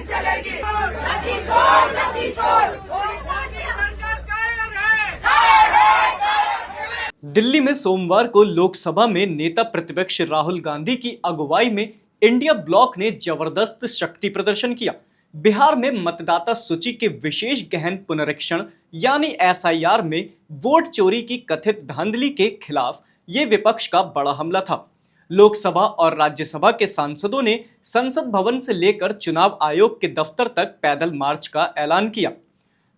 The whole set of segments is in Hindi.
चलेगी। नदी छोड़, नदी छोड़। दिल्ली में सोमवार को लोकसभा में नेता प्रतिपक्ष राहुल गांधी की अगुवाई में इंडिया ब्लॉक ने जबरदस्त शक्ति प्रदर्शन किया। बिहार में मतदाता सूची के विशेष गहन पुनरीक्षण यानी एसआईआर में वोट चोरी की कथित धांधली के खिलाफ ये विपक्ष का बड़ा हमला था। लोकसभा और राज्यसभा के सांसदों ने संसद भवन से लेकर चुनाव आयोग के दफ्तर तक पैदल मार्च का ऐलान किया।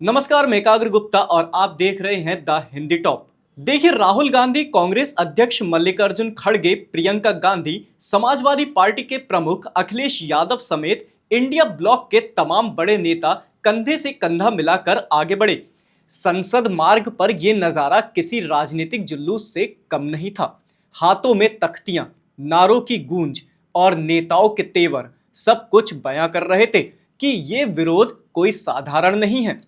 नमस्कार, मैं एकाग्र गुप्ता और आप देख रहे हैं द हिंदी टॉप। देखिए, राहुल गांधी, कांग्रेस अध्यक्ष मल्लिकार्जुन खड़गे, प्रियंका गांधी, समाजवादी पार्टी के प्रमुख अखिलेश यादव समेत इंडिया ब्लॉक के तमाम बड़े नेता कंधे से कंधा मिलाकर आगे बढ़े। संसद मार्ग पर यह नजारा किसी राजनीतिक जुलूस से कम नहीं था। हाथों में तख्तियां, नारों की गूंज और नेताओं के तेवर सब कुछ बयां कर रहे थे कि ये विरोध कोई साधारण नहीं है।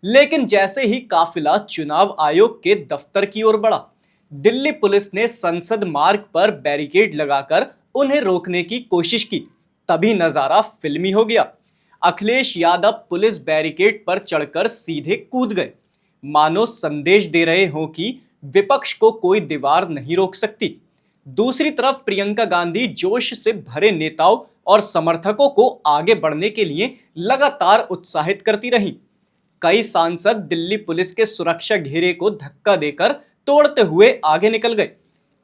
लेकिन जैसे ही काफिला चुनाव आयोग के दफ्तर की ओर बढ़ा, दिल्ली पुलिस ने संसद मार्ग पर बैरिकेड लगाकर उन्हें रोकने की कोशिश की। तभी नजारा फिल्मी हो गया। अखिलेश यादव पुलिस बैरिकेड पर चढ़कर सीधे कूद गए, मानो संदेश दे रहे हों कि विपक्ष को कोई दीवार नहीं रोक सकती। दूसरी तरफ प्रियंका गांधी जोश से भरे नेताओं और समर्थकों को आगे बढ़ने के लिए लगातार उत्साहित करती रहीं। कई सांसद दिल्ली पुलिस के सुरक्षा घेरे को धक्का देकर तोड़ते हुए आगे निकल गए।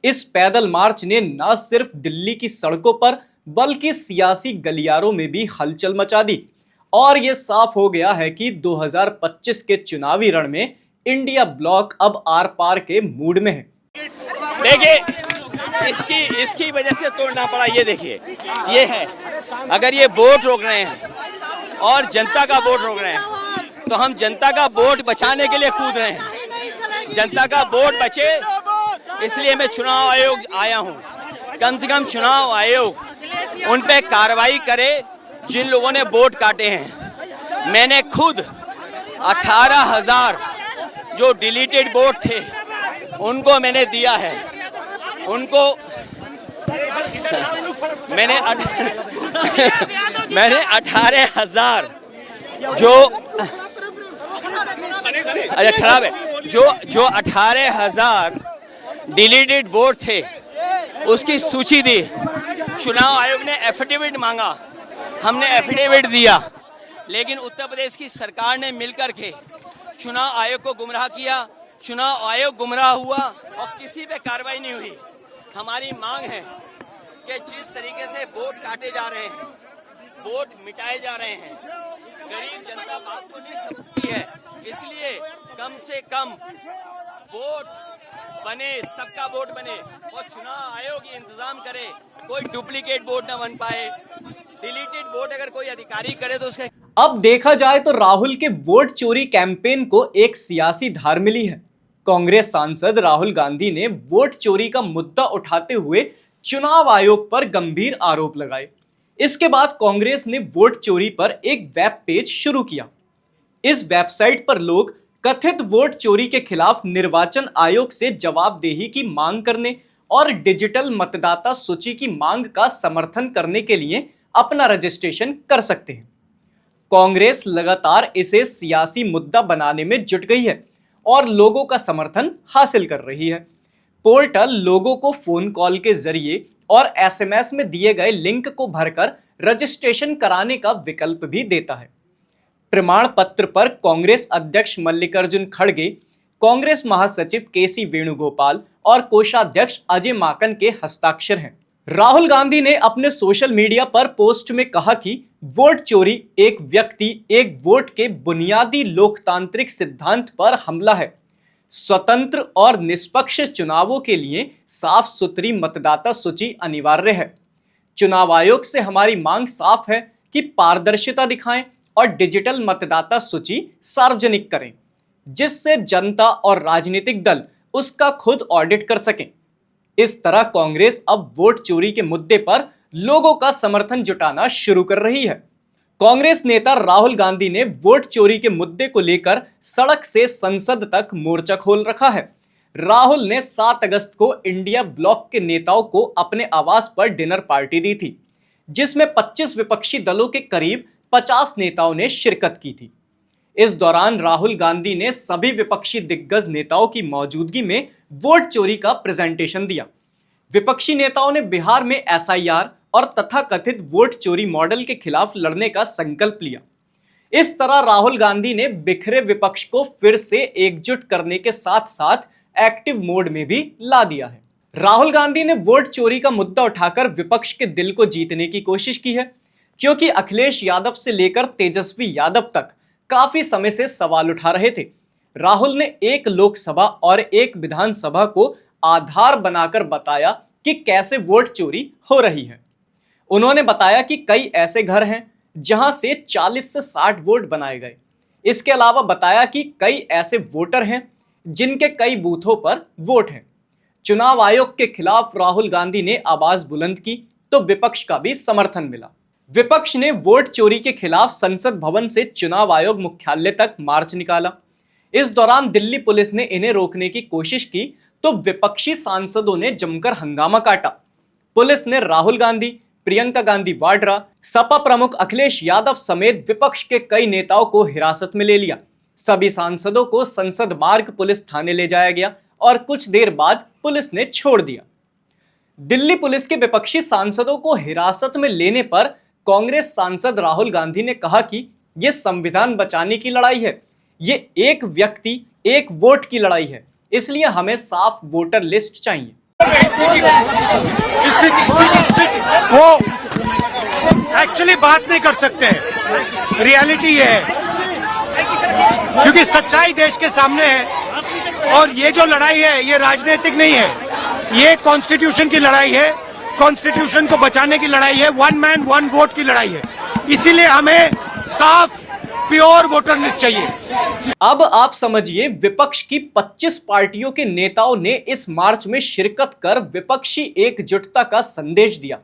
इस पैदल मार्च ने न सिर्फ दिल्ली की सड़कों पर बल्कि सियासी गलियारों में भी हलचल मचा दी और ये साफ हो गया है कि 2025 के चुनावी रण में इंडिया ब्लॉक अब आर पार के मूड में है। देखिए, इसकी वजह से तोड़ना पड़ा। ये देखिए, ये है, अगर ये वोट रोक रहे हैं और जनता का वोट रोक रहे हैं तो हम जनता का वोट बचाने के लिए कूद रहे हैं। जनता का वोट बचे इसलिए मैं चुनाव आयोग आया हूं। कम से कम चुनाव आयोग उन पे कार्रवाई करे जिन लोगों ने वोट काटे हैं। मैंने खुद 18,000 जो डिलीटेड वोट थे उनको मैंने दिया है। उनको मैंने 18,000 जो अच्छा खराब है जो 18,000 डिलीटेड वोट थे उसकी सूची दी। चुनाव आयोग ने एफिडेविट मांगा, हमने एफिडेविट दिया, लेकिन उत्तर प्रदेश की सरकार ने मिलकर के चुनाव आयोग को गुमराह किया। चुनाव आयोग गुमराह हुआ और किसी पे कार्रवाई नहीं हुई। हमारी मांग है कि जिस तरीके से वोट काटे जा रहे हैं, वोट मिटाए जा रहे हैं, गरीब जनता बात को नहीं समझती है। इसलिए कम से कम वोट बने, सबका वोट बने और चुनाव आयोग ये इंतजाम करे कोई डुप्लीकेट वोट ना बन पाए। डिलीटेड वोट अगर कोई अधिकारी करे तो उसका। अब देखा जाए तो राहुल के वोट चोरी कैंपेन को एक सियासी धार मिली है। कांग्रेस सांसद राहुल गांधी ने वोट चोरी का मुद्दा उठाते हुए चुनाव आयोग पर गंभीर आरोप लगाए। इसके बाद कांग्रेस ने वोट चोरी पर एक वेब पेज शुरू किया। इस वेबसाइट पर लोग कथित वोट चोरी के खिलाफ निर्वाचन आयोग से जवाबदेही की मांग करने और डिजिटल मतदाता सूची की मांग का समर्थन करने के लिए अपना रजिस्ट्रेशन कर सकते हैं। कांग्रेस लगातार इसे सियासी मुद्दा बनाने में जुट गई है और लोगों का समर्थन हासिल कर रही है। पोर्टल लोगों को फोन कॉल के जरिए और एसएमएस में दिए गए लिंक को भरकर रजिस्ट्रेशन कराने का विकल्प भी देता है। प्रमाण पत्र पर कांग्रेस अध्यक्ष मल्लिकार्जुन खड़गे, कांग्रेस महासचिव केसी वेणुगोपाल और कोषाध्यक्ष अजय माकन के हस्ताक्षर हैं। राहुल गांधी ने अपने सोशल मीडिया पर पोस्ट में कहा कि वोट चोरी एक व्यक्ति एक वोट के बुनियादी लोकतांत्रिक सिद्धांत पर हमला है। स्वतंत्र और निष्पक्ष चुनावों के लिए साफ सुथरी मतदाता सूची अनिवार्य है। चुनाव आयोग से हमारी मांग साफ है कि पारदर्शिता दिखाएं और डिजिटल मतदाता सूची सार्वजनिक करें, जिससे जनता और राजनीतिक दल उसका खुद ऑडिट कर सकें। इस तरह कांग्रेस अब वोट चोरी के मुद्दे पर लोगों का समर्थन जुटाना शुरू कर रही है। कांग्रेस नेता राहुल गांधी ने वोट चोरी के मुद्दे को लेकर सड़क से संसद तक मोर्चा खोल रखा है। राहुल ने 7 अगस्त को इंडिया ब्लॉक के नेताओं को अपने आवास पर डिनर पार्टी दी थी, जिसमें 25 विपक्षी दलों के करीब 50 नेताओं ने शिरकत की थी। इस दौरान राहुल गांधी ने सभी विपक्षी दिग्गज नेताओं की मौजूदगी में वोट चोरी का प्रेजेंटेशन दिया। विपक्षी नेताओं ने बिहार में एसआईआर और तथाकथित वोट चोरी मॉडल के खिलाफ लड़ने का संकल्प लिया। इस तरह राहुल गांधी ने बिखरे विपक्ष को फिर से एकजुट करने के साथ साथ एक्टिव मोड में भी ला दिया है। राहुल गांधी ने वोट चोरी का मुद्दा उठाकर विपक्ष के दिल को जीतने की कोशिश की है, क्योंकि अखिलेश यादव से लेकर तेजस्वी यादव तक काफी समय से सवाल उठा रहे थे। राहुल ने एक लोकसभा और एक विधानसभा को आधार बनाकर बताया कि कैसे वोट चोरी हो रही है। उन्होंने बताया कि कई ऐसे घर हैं जहां से 40 से 60 वोट बनाए गए। इसके अलावा बताया कि कई ऐसे वोटर हैं जिनके कई बूथों पर वोट हैं। चुनाव आयोग के खिलाफ राहुल गांधी ने आवाज बुलंद की तो विपक्ष का भी समर्थन मिला। विपक्ष ने वोट चोरी के खिलाफ संसद भवन से चुनाव आयोग मुख्यालय तक मार्च निकाला। इस दौरान दिल्ली पुलिस ने इन्हें रोकने की कोशिश की तो विपक्षी सांसदों ने जमकर हंगामा काटा। पुलिस ने राहुल गांधी, प्रियंका गांधी वाड्रा, सपा प्रमुख अखिलेश यादव समेत विपक्ष के कई नेताओं को हिरासत में ले लिया। सभी सांसदों को संसद मार्ग पुलिस थाने ले जाया गया और कुछ देर बाद पुलिस ने छोड़ दिया। दिल्ली पुलिस के विपक्षी सांसदों को हिरासत में लेने पर कांग्रेस सांसद राहुल गांधी ने कहा कि यह संविधान बचाने की लड़ाई है, ये एक व्यक्ति एक वोट की लड़ाई है, इसलिए हमें साफ वोटर लिस्ट चाहिए। वो एक्चुअली बात नहीं कर सकते, रियलिटी ये है, क्योंकि सच्चाई देश के सामने है और ये जो लड़ाई है ये राजनीतिक नहीं है, ये कॉन्स्टिट्यूशन की लड़ाई है, कॉन्स्टिट्यूशन को बचाने की लड़ाई है, वन मैन वन वोट की लड़ाई है। इसीलिए हमें साफ प्योर वोटर लिस्ट चाहिए। अब आप समझिए, विपक्ष की 25 पार्टियों के नेताओं ने इस मार्च में शिरकत कर विपक्षी एकजुटता का संदेश दिया।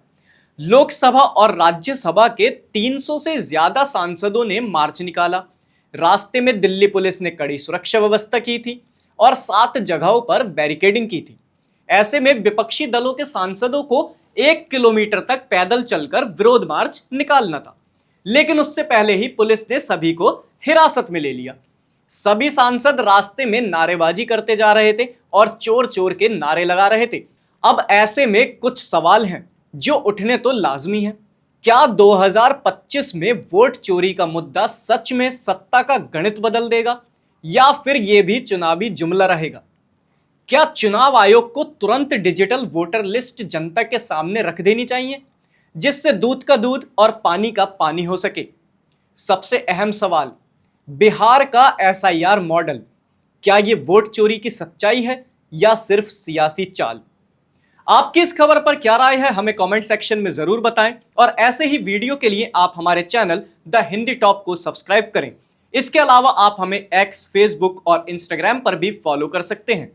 लोकसभा और राज्यसभा के 300 से ज्यादा सांसदों ने मार्च निकाला। रास्ते में दिल्ली पुलिस ने कड़ी सुरक्षा व्यवस्था की थी और 7 जगहों पर बैरिकेडिंग की थी। ऐसे में विपक्षी दलों के सांसदों को 1 किलोमीटर तक पैदल चलकर विरोध मार्च निकालना था, लेकिन उससे पहले ही पुलिस ने सभी को हिरासत में ले लिया। सभी सांसद रास्ते में नारेबाजी करते जा रहे थे और चोर चोर के नारे लगा रहे थे। अब ऐसे में कुछ सवाल हैं जो उठने तो लाजमी है। क्या 2025 में वोट चोरी का मुद्दा सच में सत्ता का गणित बदल देगा या फिर यह भी चुनावी जुमला रहेगा? क्या चुनाव आयोग को तुरंत डिजिटल वोटर लिस्ट जनता के सामने रख देनी चाहिए, जिससे दूध का दूध और पानी का पानी हो सके? सबसे अहम सवाल, बिहार का एसआईआर मॉडल, क्या ये वोट चोरी की सच्चाई है या सिर्फ सियासी चाल? आपकी इस खबर पर क्या राय है, हमें कमेंट सेक्शन में जरूर बताएं और ऐसे ही वीडियो के लिए आप हमारे चैनल द हिंदी टॉप को सब्सक्राइब करें। इसके अलावा आप हमें एक्स, फेसबुक और इंस्टाग्राम पर भी फॉलो कर सकते हैं।